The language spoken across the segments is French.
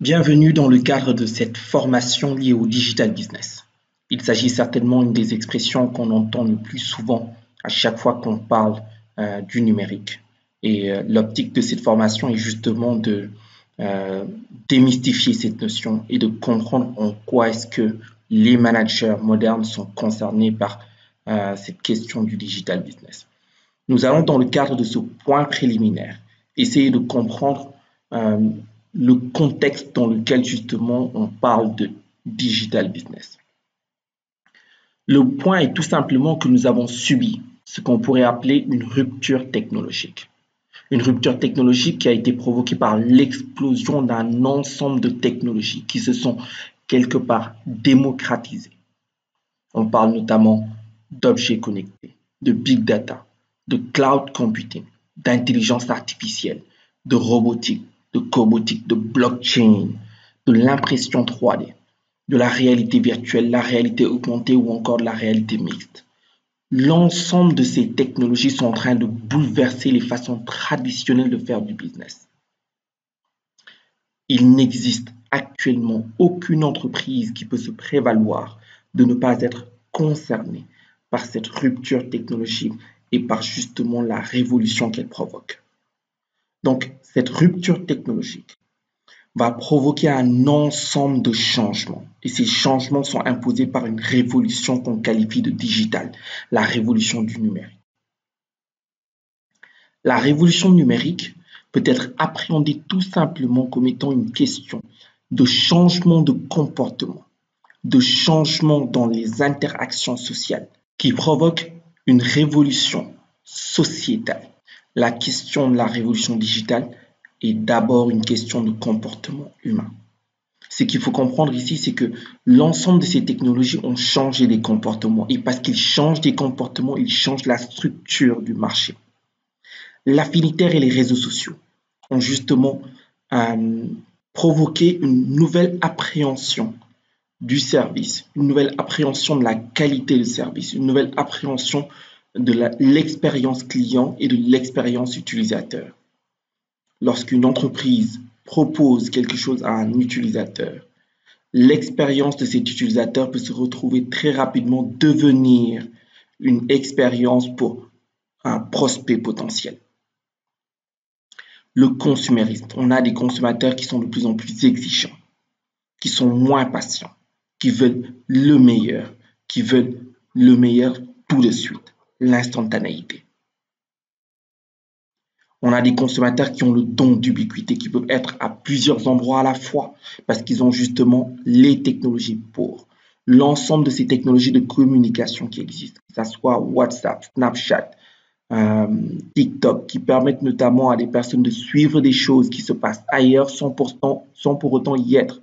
Bienvenue dans le cadre de cette formation liée au digital business. Il s'agit certainement d'une des expressions qu'on entend le plus souvent à chaque fois qu'on parle du numérique. Et l'optique de cette formation est justement de démystifier cette notion et de comprendre en quoi est-ce que les managers modernes sont concernés par cette question du digital business. Nous allons, dans le cadre de ce point préliminaire, essayer de comprendre le contexte dans lequel justement on parle de digital business. Le point est tout simplement que nous avons subi ce qu'on pourrait appeler une rupture technologique. Une rupture technologique qui a été provoquée par l'explosion d'un ensemble de technologies qui se sont quelque part démocratisées. On parle notamment d'objets connectés, de big data, de cloud computing, d'intelligence artificielle, de robotique, de cobotique, de blockchain, de l'impression 3D, de la réalité virtuelle, la réalité augmentée ou encore de la réalité mixte. L'ensemble de ces technologies sont en train de bouleverser les façons traditionnelles de faire du business. Il n'existe actuellement aucune entreprise qui peut se prévaloir de ne pas être concernée par cette rupture technologique et par justement la révolution qu'elle provoque. Donc, cette rupture technologique va provoquer un ensemble de changements. Et ces changements sont imposés par une révolution qu'on qualifie de digitale, la révolution du numérique. La révolution numérique peut être appréhendée tout simplement comme étant une question de changement de comportement, de changement dans les interactions sociales qui provoque une révolution sociétale. La question de la révolution digitale est d'abord une question de comportement humain. Ce qu'il faut comprendre ici, c'est que l'ensemble de ces technologies ont changé des comportements. Et parce qu'ils changent des comportements, ils changent la structure du marché. L'affinitaire et les réseaux sociaux ont justement provoqué une nouvelle appréhension du service, une nouvelle appréhension de la qualité du service, une nouvelle appréhension de l'expérience client et de l'expérience utilisateur. Lorsqu'une entreprise propose quelque chose à un utilisateur, l'expérience de cet utilisateur peut se retrouver très rapidement devenir une expérience pour un prospect potentiel. Le consumérisme, on a des consommateurs qui sont de plus en plus exigeants, qui sont moins patients, qui veulent le meilleur tout de suite, l'instantanéité. On a des consommateurs qui ont le don d'ubiquité, qui peuvent être à plusieurs endroits à la fois parce qu'ils ont justement les technologies pour. L'ensemble de ces technologies de communication qui existent, que ce soit WhatsApp, Snapchat, TikTok, qui permettent notamment à des personnes de suivre des choses qui se passent ailleurs sans pour autant y être.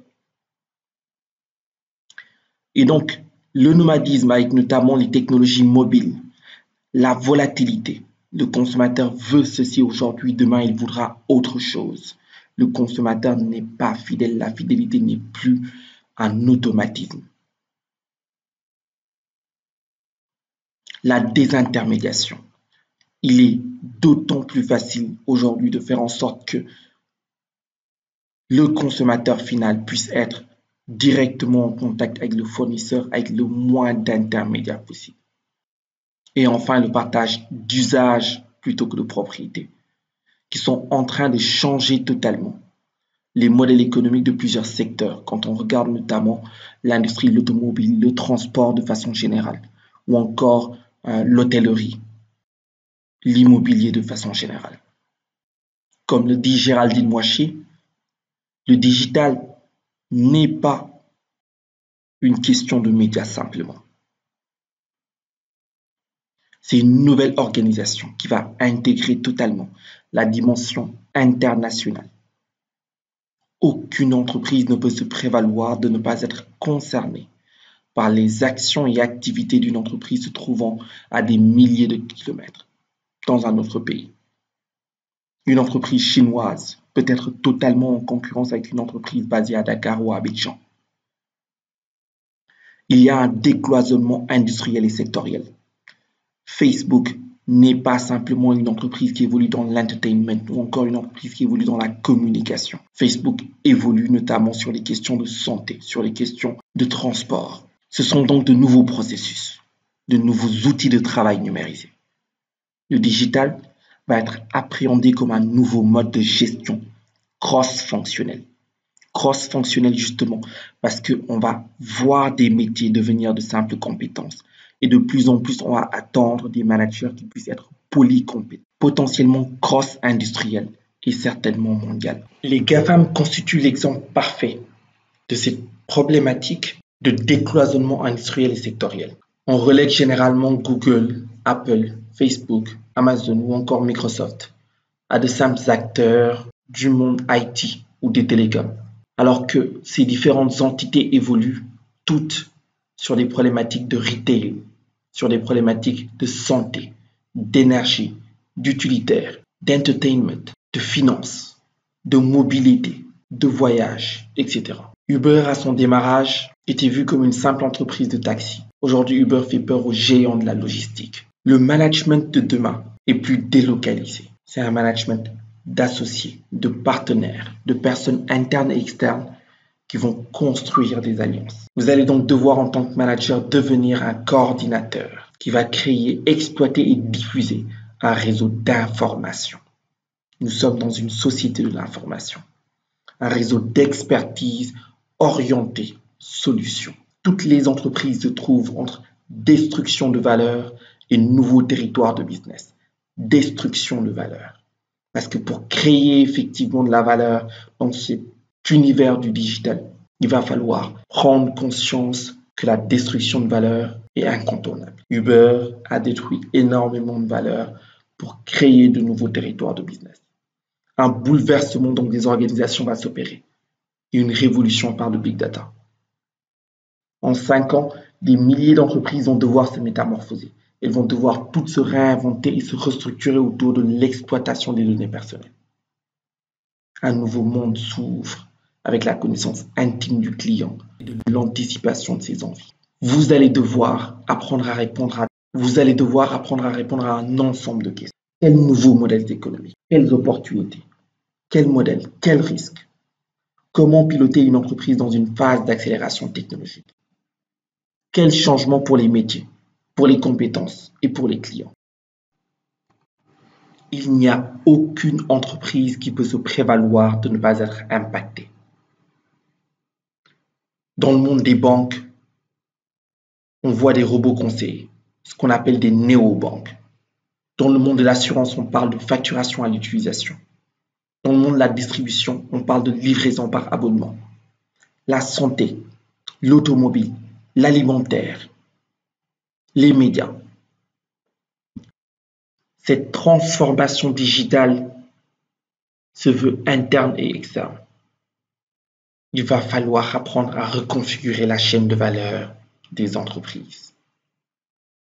Et donc, le nomadisme avec notamment les technologies mobiles, la volatilité. Le consommateur veut ceci aujourd'hui, demain il voudra autre chose. Le consommateur n'est pas fidèle, la fidélité n'est plus un automatisme. La désintermédiation. Il est d'autant plus facile aujourd'hui de faire en sorte que le consommateur final puisse être directement en contact avec le fournisseur avec le moins d'intermédiaires possible. Et enfin, le partage d'usage plutôt que de propriété, qui sont en train de changer totalement les modèles économiques de plusieurs secteurs, quand on regarde notamment l'industrie de l'automobile, le transport de façon générale, ou encore l'hôtellerie, l'immobilier de façon générale. Comme le dit Géraldine Moichet, le digital n'est pas une question de médias simplement. C'est une nouvelle organisation qui va intégrer totalement la dimension internationale. Aucune entreprise ne peut se prévaloir de ne pas être concernée par les actions et activités d'une entreprise se trouvant à des milliers de kilomètres dans un autre pays. Une entreprise chinoise peut être totalement en concurrence avec une entreprise basée à Dakar ou à Abidjan. Il y a un décloisonnement industriel et sectoriel. Facebook n'est pas simplement une entreprise qui évolue dans l'entertainment ou encore une entreprise qui évolue dans la communication. Facebook évolue notamment sur les questions de santé, sur les questions de transport. Ce sont donc de nouveaux processus, de nouveaux outils de travail numérisés. Le digital va être appréhendé comme un nouveau mode de gestion cross-fonctionnel. Cross-fonctionnel justement parce qu'on va voir des métiers devenir de simples compétences. Et de plus en plus, on va attendre des managers qui puissent être polycompétents, potentiellement cross-industriels et certainement mondial. Les GAFAM constituent l'exemple parfait de cette problématique de décloisonnement industriel et sectoriel. On relègue généralement Google, Apple, Facebook, Amazon ou encore Microsoft à de simples acteurs du monde IT ou des télécoms, alors que ces différentes entités évoluent toutes sur des problématiques de retail, sur des problématiques de santé, d'énergie, d'utilitaire, d'entertainment, de finance, de mobilité, de voyage, etc. Uber, à son démarrage, était vu comme une simple entreprise de taxi. Aujourd'hui, Uber fait peur aux géants de la logistique. Le management de demain est plus délocalisé. C'est un management d'associés, de partenaires, de personnes internes et externes qui vont construire des alliances. Vous allez donc devoir, en tant que manager, devenir un coordinateur qui va créer, exploiter et diffuser un réseau d'information. Nous sommes dans une société de l'information, un réseau d'expertise orienté solution. Toutes les entreprises se trouvent entre destruction de valeur et nouveaux territoires de business. Destruction de valeur. Parce que pour créer effectivement de la valeur dans cet univers du digital, il va falloir prendre conscience que la destruction de valeur est incontournable. Uber a détruit énormément de valeur pour créer de nouveaux territoires de business. Un bouleversement donc des organisations va s'opérer et une révolution par le big data. En 5 ans, des milliers d'entreprises vont devoir se métamorphoser. Elles vont devoir toutes se réinventer et se restructurer autour de l'exploitation des données personnelles. Un nouveau monde s'ouvre avec la connaissance intime du client et de l'anticipation de ses envies. Vous allez devoir apprendre à répondre à un ensemble de questions. Quels nouveaux modèles économiques? Quelles opportunités? Quels modèles? Quels risques? Comment piloter une entreprise dans une phase d'accélération technologique? Quels changements pour les métiers, pour les compétences et pour les clients? Il n'y a aucune entreprise qui peut se prévaloir de ne pas être impactée. Dans le monde des banques, on voit des robots conseillers, ce qu'on appelle des néobanques. Dans le monde de l'assurance, on parle de facturation à l'utilisation. Dans le monde de la distribution, on parle de livraison par abonnement. La santé, l'automobile, l'alimentaire, les médias. Cette transformation digitale se veut interne et externe. Il va falloir apprendre à reconfigurer la chaîne de valeur des entreprises.